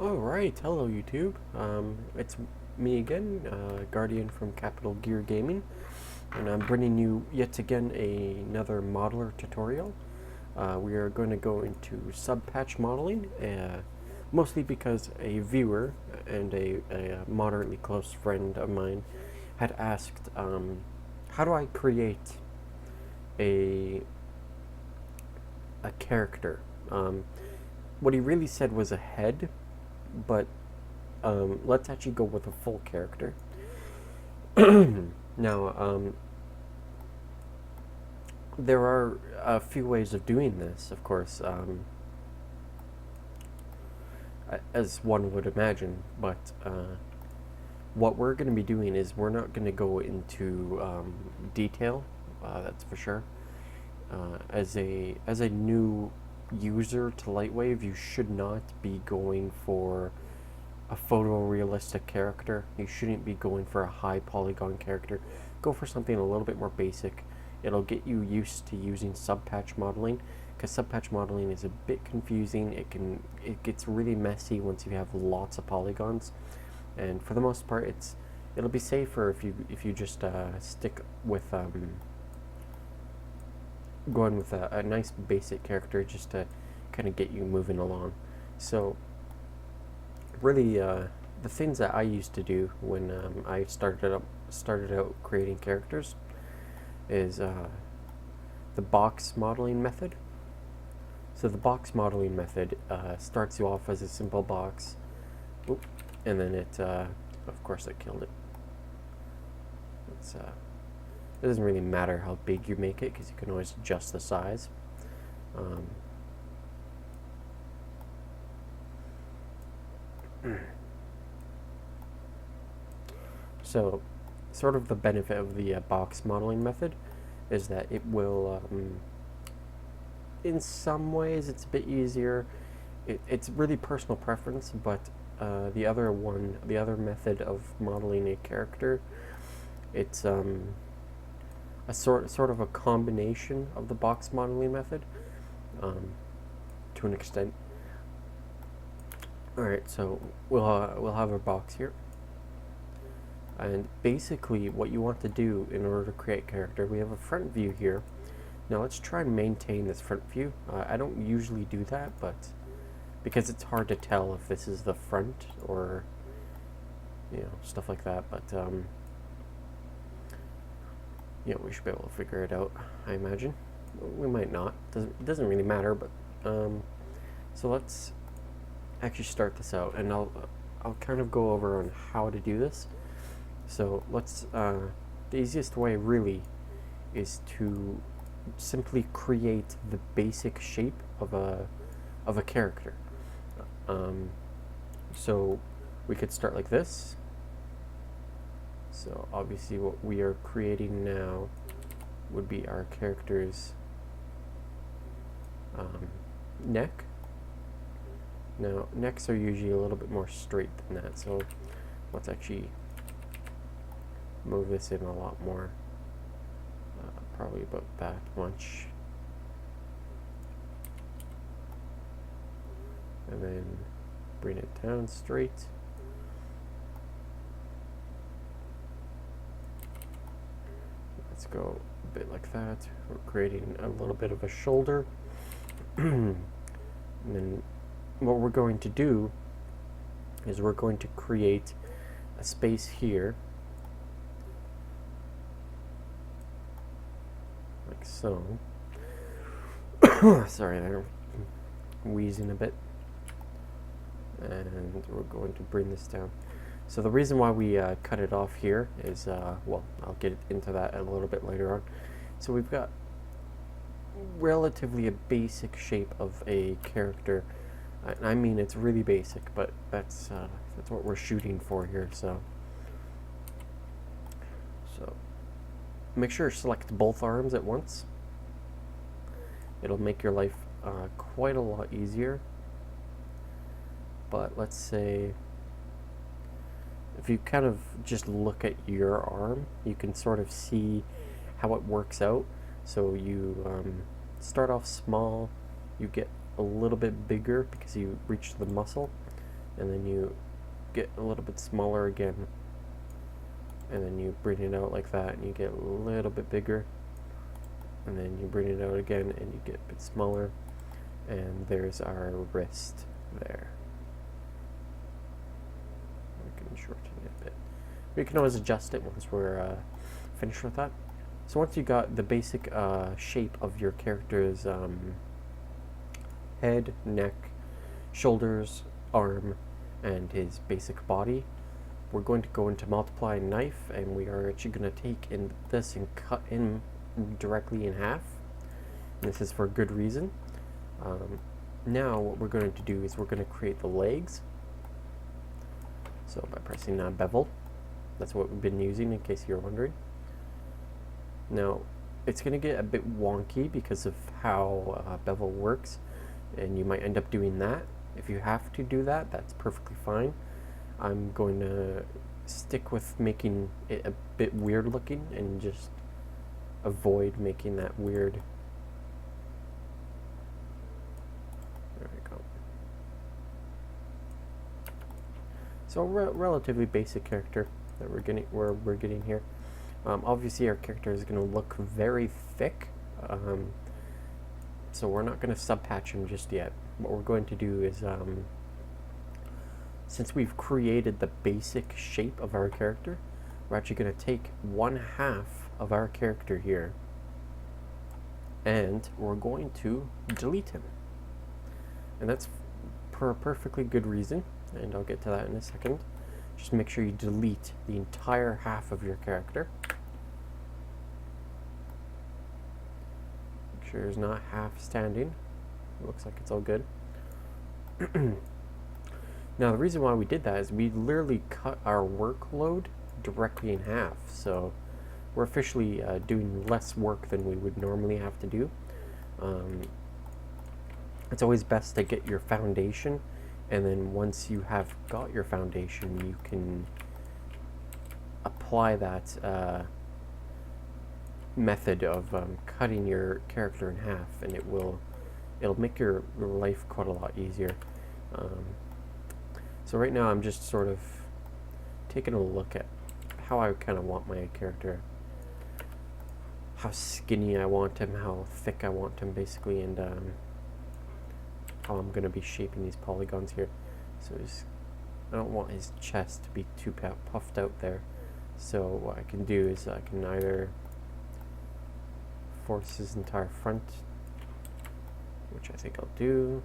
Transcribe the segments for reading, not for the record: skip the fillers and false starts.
Alright, hello YouTube. It's me again, Guardian from Capital Gear Gaming, and I'm bringing you yet again another modeler tutorial. We are going to go into subpatch modeling, mostly because a viewer and a moderately close friend of mine had asked, how do I create a character? What he really said was a head, but let's actually go with a full character. Now, there are a few ways of doing this, of course, as one would imagine, but what we're going to be doing is we're not going to go into detail, that's for sure. As a new user to LightWave, you should not be going for a photorealistic character. You shouldn't be going for a high polygon character. Go for something a little bit more basic. It'll get you used to using subpatch modeling, because subpatch modeling is a bit confusing. It gets really messy once you have lots of polygons, and for the most part it'll be safer if you just stick with going with a nice basic character just to kind of get you moving along. So really, the things that I used to do when I started out creating characters is the box modeling method. So the box modeling method starts you off as a simple box. Oop, and then it, of course, it killed it. It doesn't really matter how big you make it, because you can always adjust the size. So, sort of the benefit of the box modeling method is that it will, in some ways, it's a bit easier. It's really personal preference, but the other method of modeling a character, it's a sort of a combination of the box modeling method, to an extent. All right, so we'll have our box here, and basically what you want to do in order to create character, we have a front view here. Now let's try and maintain this front view. I don't usually do that, but because it's hard to tell if this is the front or stuff like that, but we should be able to figure it out, I imagine. We might not. It doesn't really matter, but so let's actually start this out, and I'll kind of go over on how to do this. So let's the easiest way really is to simply create the basic shape of a character. So we could start like this. So obviously what we are creating now would be our character's neck. Now necks are usually a little bit more straight than that, so let's actually move this in a lot more, probably about that much, and then bring it down straight. Let's go a bit like that. We're creating a little bit of a shoulder. And then what we're going to do is we're going to create a space here, like so. Sorry, I'm wheezing a bit. And we're going to bring this down. So the reason why we cut it off here is, well, I'll get into that a little bit later on. So we've got relatively a basic shape of a character. I mean, it's really basic, but that's what we're shooting for here. So make sure to select both arms at once. It'll make your life quite a lot easier. But let's say if you kind of just look at your arm, you can sort of see how it works out. So you start off small, you get a little bit bigger because you reach the muscle, and then you get a little bit smaller again, and then you bring it out like that, and you get a little bit bigger, and then you bring it out again, and you get a bit smaller, and there's our wrist there. We can shorten it a bit. We can always adjust it once we're finished with that. So once you got the basic shape of your character's head, neck, shoulders, arm, and his basic body, we're going to go into multiply knife, and we are actually going to take in this and cut him directly in half. And this is for good reason. Now what we're going to do is we're going to create the legs. So by pressing bevel, that's what we've been using in case you're wondering. Now it's going to get a bit wonky because of how bevel works, and you might end up doing that. If you have to do that, that's perfectly fine. I'm going to stick with making it a bit weird looking and just avoid making that weird. There we go. So a relatively basic character that we're getting here. Obviously our character is going to look very thick, so we're not going to subpatch him just yet. What we're going to do is, since we've created the basic shape of our character, we're actually going to take 1/2 of our character here, and we're going to delete him. And that's for a perfectly good reason, and I'll get to that in a second. Just make sure you delete the entire half of your character. Make sure there's not half standing. It looks like it's all good. Now the reason why we did that is we literally cut our workload directly in half, so we're officially doing less work than we would normally have to do. It's always best to get your foundation, and then once you have got your foundation, you can apply that method of cutting your character in half, and it'll make your life quite a lot easier. So right now I'm just sort of taking a look at how I kind of want my character, how skinny I want him, how thick I want him basically, and how I'm going to be shaping these polygons here. So I don't want his chest to be too puffed out there. So what I can do is I can either force his entire front, which I think I'll do.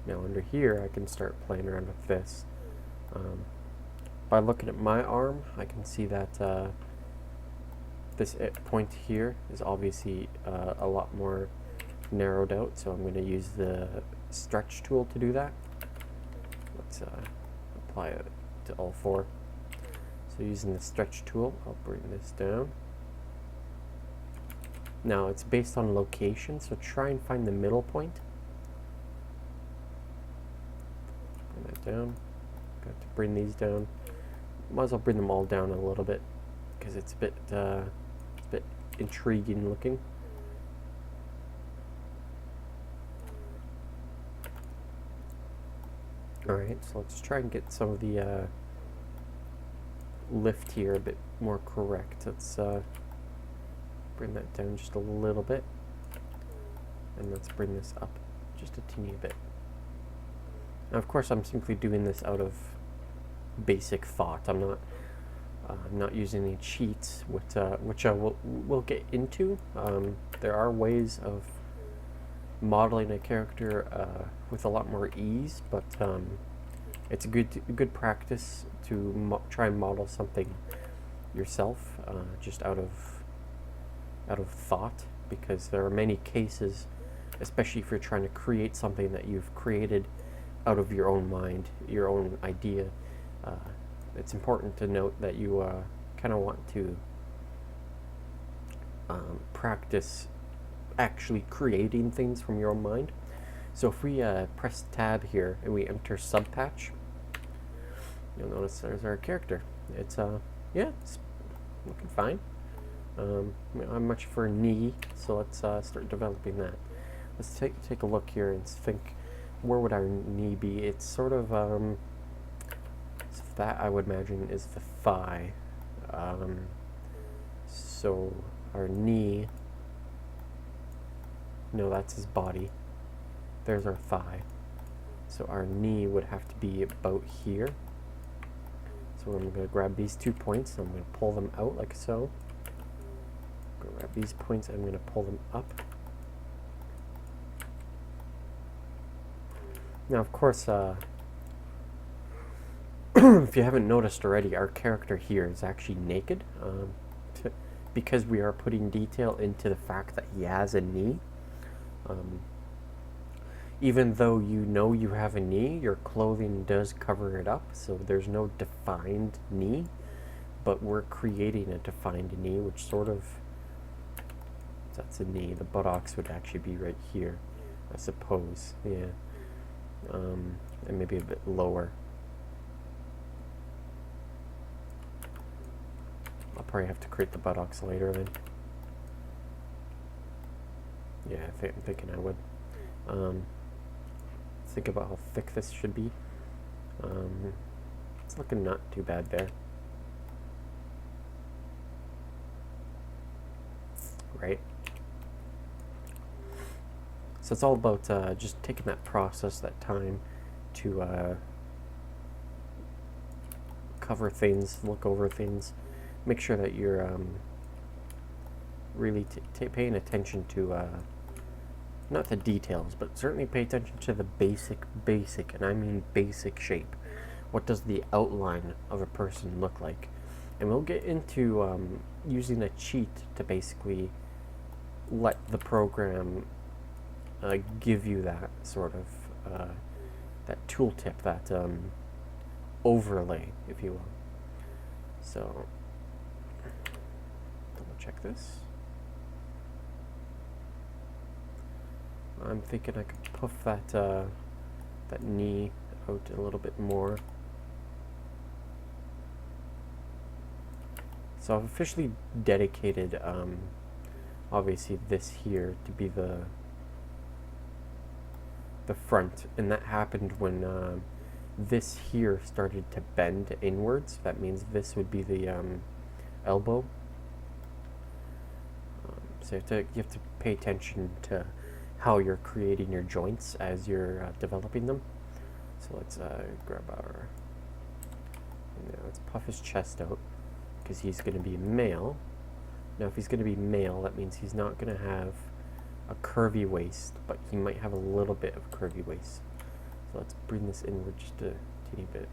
Now under here I can start playing around with this. By looking at my arm, I can see that this point here is obviously a lot more narrowed out, so I'm going to use the stretch tool to do that. Let's apply it to all four. So using the stretch tool, I'll bring this down. Now it's based on location, so try and find the middle point. Bring that down. Got to bring these down. Might as well bring them all down a little bit because it's a bit intriguing looking. Alright, so let's try and get some of the lift here a bit more correct. Let's bring that down just a little bit, and let's bring this up just a teeny bit. Now of course I'm simply doing this out of basic thought. I'm not using any cheats, which I will get into. There are ways of modeling a character with a lot more ease, but it's a good practice to try and model something yourself, just out of thought, because there are many cases, especially if you're trying to create something that you've created out of your own mind, your own idea. It's important to note that you kind of want to practice actually creating things from your own mind. So if we press tab here and we enter subpatch, you'll notice there's our character. It's yeah, it's looking fine. I'm much for knee, so let's start developing that. let's take a look here and think, where would our knee be? It's sort of, so that I would imagine is the thigh. So our knee, no, that's his body. There's our thigh. So our knee would have to be about here. So I'm going to grab these 2 points, I'm going to pull them out like so. Grab these points, I'm going to pull them up. Now, of course, if you haven't noticed already, our character here is actually naked, because we are putting detail into the fact that he has a knee. Even though you know you have a knee, your clothing does cover it up, so there's no defined knee, but we're creating a defined knee, which sort of, that's a knee. The buttocks would actually be right here, I suppose, yeah. And maybe a bit lower. I'll probably have to create the buttocks later then. Yeah, I'm thinking I would. Think about how thick this should be. It's looking not too bad there. Right? So it's all about just taking that process, that time to cover things, look over things, make sure that you're really paying attention to not the details, but certainly pay attention to the basic, and I mean basic shape. What does the outline of a person look like? And we'll get into using a cheat to basically let the program give you that sort of that tooltip, that overlay, if you will. So double check this. I'm thinking I could puff that that knee out a little bit more. So I've officially dedicated obviously this here to be the front, and that happened when this here started to bend inwards. That means this would be the elbow. So you have to pay attention to how you're creating your joints as you're developing them. So let's grab our, let's puff his chest out, because he's going to be male. Now if he's going to be male, that means he's not going to have a curvy waist, but he might have a little bit of curvy waist. So let's bring this inward just a teeny bit.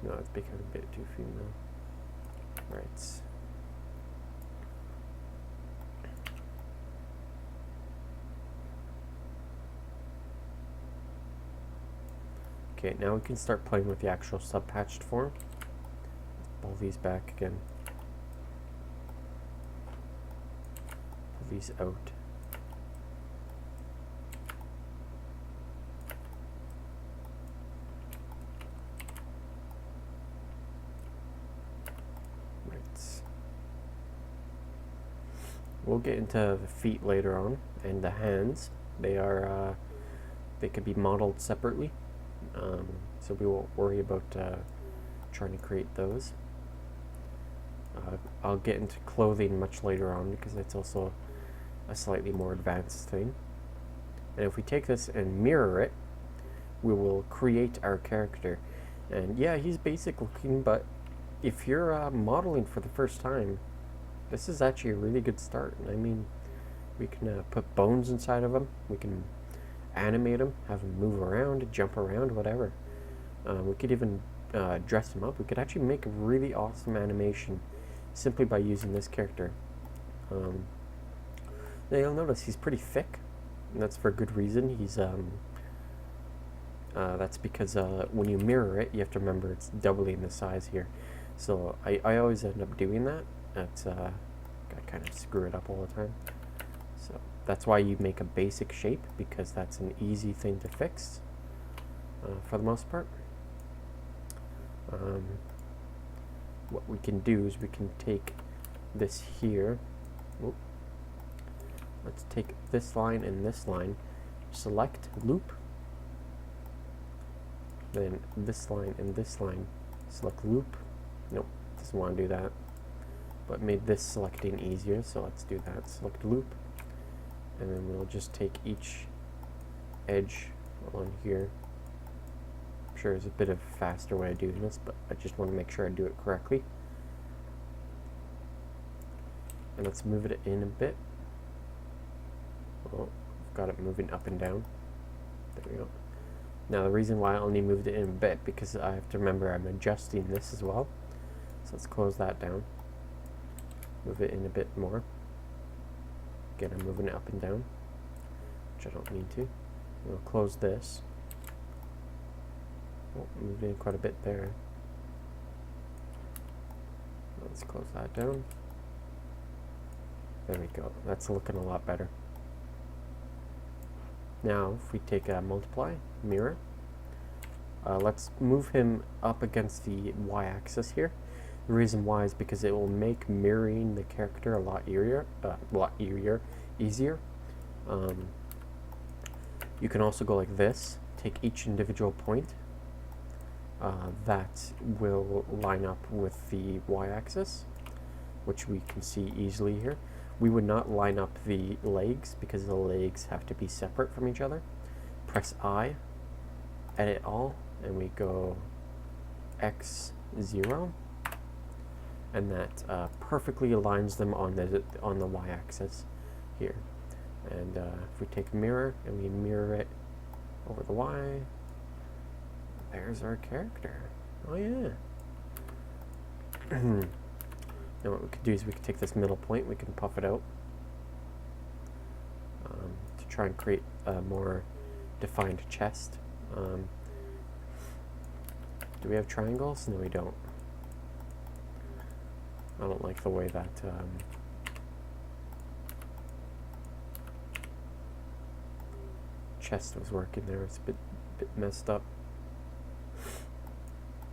No, it's becoming a bit too female. Right. Okay, now we can start playing with the actual sub-patched form. Let's pull these back again. Pull these out. Right. We'll get into the feet later on, and the hands. They are, they could be modeled separately. So we won't worry about trying to create those. I'll get into clothing much later on, because that's also a slightly more advanced thing. And if we take this and mirror it, we will create our character. And yeah, he's basic looking, but if you're modeling for the first time, this is actually a really good start. I mean, we can put bones inside of him, we can animate him, have him move around, jump around, whatever. We could even dress him up. We could actually make a really awesome animation simply by using this character. Now you'll notice he's pretty thick, and that's for a good reason. He's that's because when you mirror it, you have to remember it's doubling the size here. So I always end up doing that. That's I kind of screw it up all the time. So that's why you make a basic shape, because that's an easy thing to fix for the most part. What we can do is we can take this here, let's take this line and this line, select loop, then this line and this line, select loop. Nope, doesn't want to do that, but made this selecting easier, so let's do that. Select loop, and then we'll just take each edge on here. I'm sure there's a bit of a faster way of doing this, but I just want to make sure I do it correctly. And let's move it in a bit. Oh, I've got it moving up and down. There we go. Now the reason why I only moved it in a bit, because I have to remember I'm adjusting this as well. So let's close that down. Move it in a bit more. Again, I'm moving it up and down, which I don't need to. We'll close this. Oh, moved in quite a bit there. Let's close that down. There we go. That's looking a lot better. Now, if we take a multiply, mirror, let's move him up against the y-axis here. The reason why is because it will make mirroring the character a lot easier. You can also go like this, take each individual point that will line up with the y-axis, which we can see easily here. We would not line up the legs because the legs have to be separate from each other. Press I, edit all, and we go X0, and that perfectly aligns them on the y-axis here. And if we take mirror and we mirror it over the y, there's our character. Oh yeah. Now what we could do is we could take this middle point, we can puff it out to try and create a more defined chest. Do we have triangles? No, we don't. I don't like the way that chest was working there. It's a bit messed up.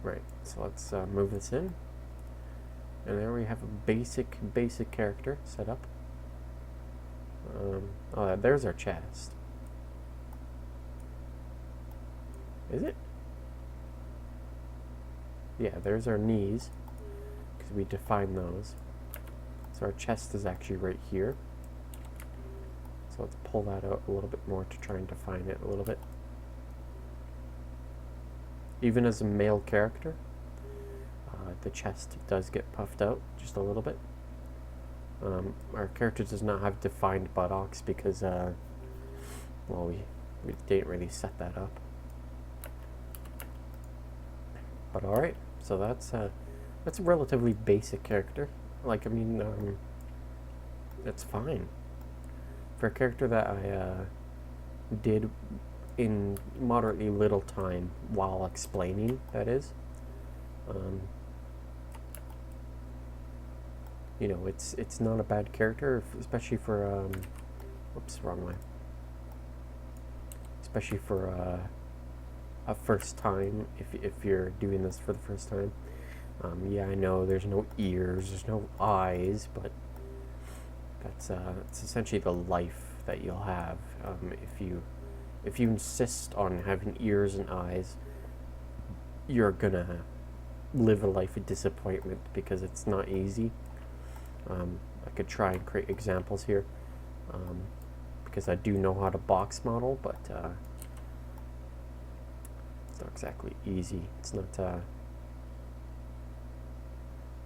Right, so let's move this in. And there we have a basic character set up. Oh, there's our chest. Is it? Yeah, there's our knees, because we defined those. So our chest is actually right here. So let's pull that out a little bit more to try and define it a little bit. Even as a male character, the chest does get puffed out just a little bit. Our character does not have defined buttocks because, well, we didn't really set that up. But alright, so that's a relatively basic character. Like, I mean, that's fine. For a character that I did in moderately little time while explaining, that is. You know, it's not a bad character, especially for whoops, wrong way. Especially for a first time, if you're doing this for the first time. Yeah, I know there's no ears, there's no eyes, but that's essentially the life that you'll have if you insist on having ears and eyes. You're gonna live a life of disappointment because it's not easy. I could try and create examples here because I do know how to box model, but it's not exactly easy. It's not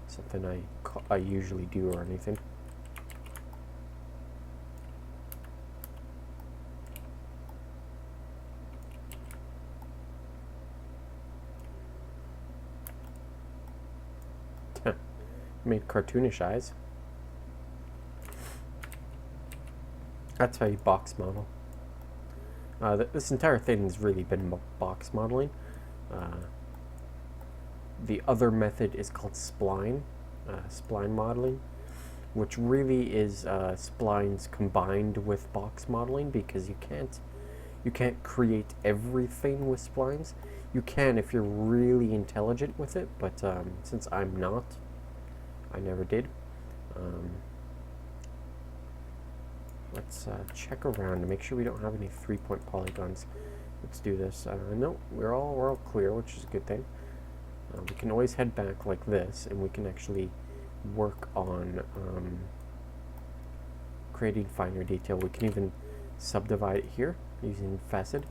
something I usually do or anything. Made cartoonish eyes. That's how you box model. This entire thing has really been box modeling. The other method is called spline, spline modeling, which really is splines combined with box modeling, because you can't create everything with splines. You can if you're really intelligent with it, but since I'm not, I never did. let's check around to make sure we don't have any 3-point polygons. Let's do this. No, we're all clear, which is a good thing. We can always head back like this, and we can actually work on creating finer detail. We can even subdivide it here using facet,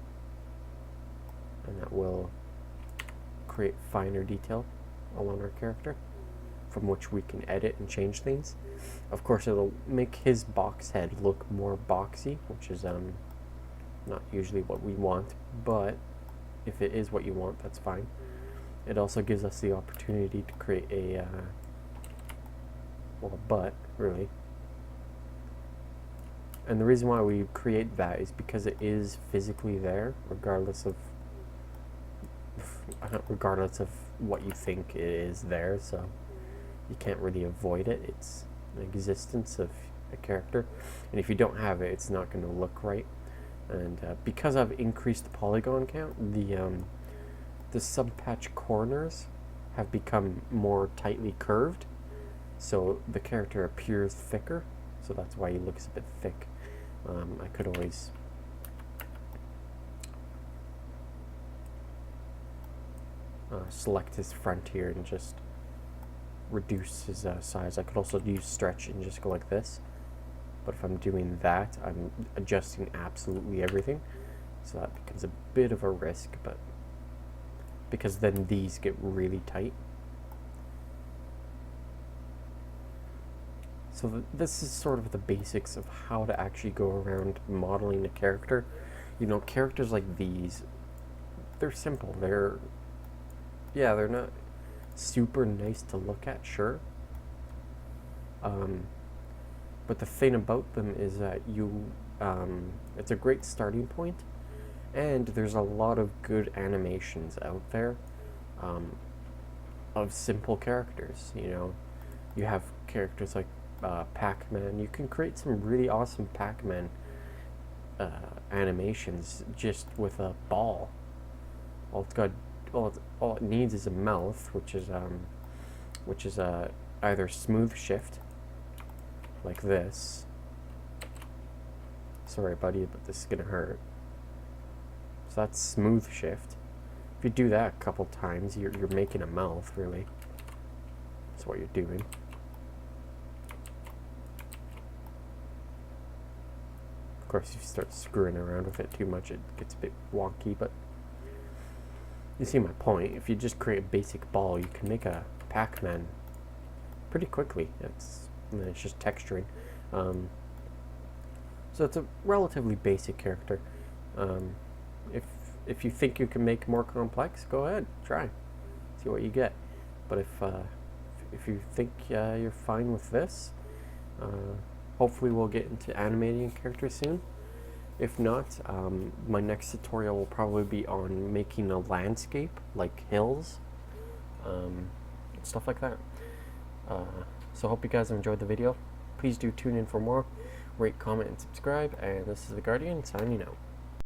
and that will create finer detail along our character, from which we can edit and change things. Of course, it'll make his box head look more boxy, which is not usually what we want, but if it is what you want, that's fine. It also gives us the opportunity to create a well, a butt, really. And the reason why we create that is because it is physically there, regardless of what you think it is there, so you can't really avoid it. It's an existence of a character, and if you don't have it, it's not going to look right. And because I've increased the polygon count, the subpatch corners have become more tightly curved, so the character appears thicker, so that's why he looks a bit thick. I could always select his front here and just reduce his size. I could also use stretch and just go like this, but if I'm doing that, I'm adjusting absolutely everything, so that becomes a bit of a risk, but because then these get really tight. So this is sort of the basics of how to actually go around modeling a character. You know, characters like these, they're simple. They're not super nice to look at, sure. But the thing about them is that it's a great starting point, and there's a lot of good animations out there of simple characters. You know, you have characters like Pac-Man. You can create some really awesome Pac-Man animations just with a ball. All it needs is a mouth, which is either smooth shift like this. Sorry, buddy, but this is gonna hurt. So that's smooth shift. If you do that a couple times, you're making a mouth, really. That's what you're doing. Of course, if you start screwing around with it too much, it gets a bit wonky, but you see my point. If you just create a basic ball, you can make a Pac-Man pretty quickly. And then it's just texturing. So it's a relatively basic character. If you think you can make more complex, go ahead, try, see what you get. But if you think you're fine with this, hopefully we'll get into animating a character soon. If not, my next tutorial will probably be on making a landscape, like hills, stuff like that. So hope you guys have enjoyed the video. Please do tune in for more. Rate, comment, and subscribe. And this is the Guardian signing out.